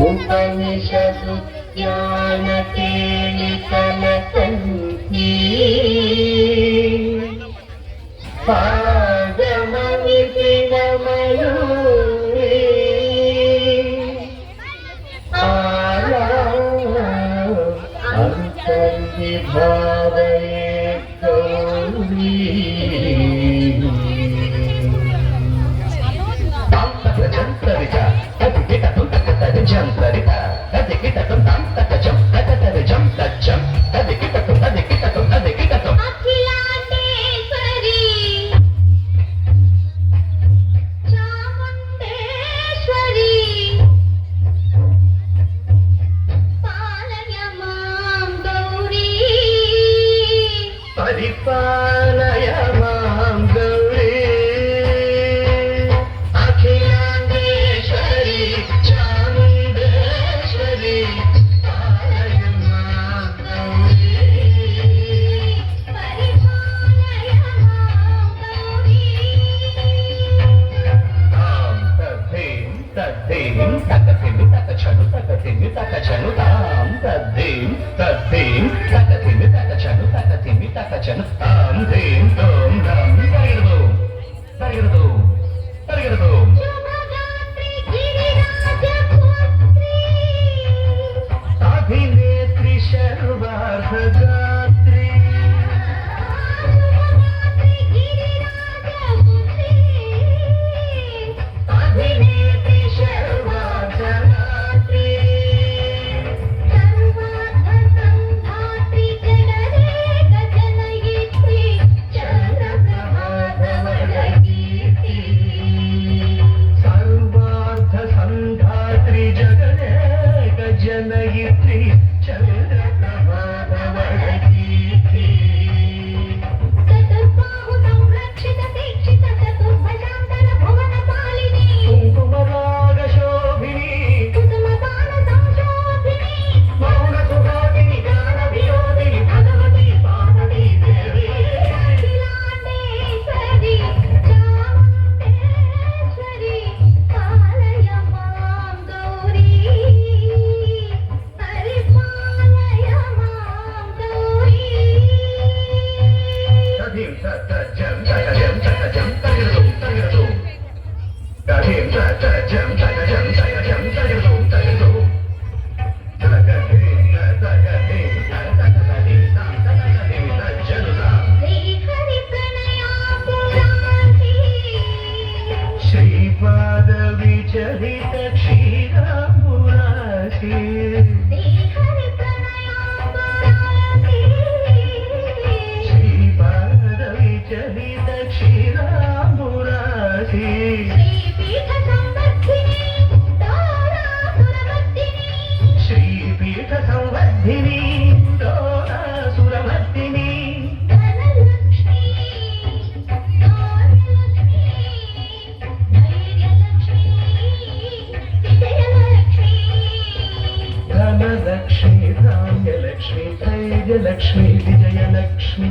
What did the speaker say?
उपनिषदु ज्ञानतेलितलसन्ति पादमनिति नमयूरि अंतर्विभावये गौरी परिपालय मां गौरी अखिलांडेश्वरी चामुंडेश्वरी पालय मां गौरी परिपालय मां गौरी तां तद्धीं तकथिमि तकचनु तां तद्धीं तकथिमि तकचनु तां धीं तों धं तरिगिरदो अभिनेत्री सर्वार्धगात्री अभिनेत्री सर्वार्धगात्री जनयित्री चन्द्रप्रभावरकीर्ति चतुर्बाहु संरक्षित दीक्षित चतुर्भुजान्तन भुवनपालिनी कुङ्कुमरागशोभिनी कुसुमपान संशोभिनी मौनसुहासिनी गानविनोदिनी भगवती पार्वती देवी अखिलाण्डेश्वरी चामुण्डेश्वरी पालय मां गौरी श्रीपाद विचरित क्षीरामुरासी श्रीपाद विचरित क्षीरामुरासी श्रीपीठ संवर्धिनी दोरासुरमर्दिनी धनलक्ष्मी धान्यलक्ष्मी धैर्यलक्ष्मी विजयलक्ष्मी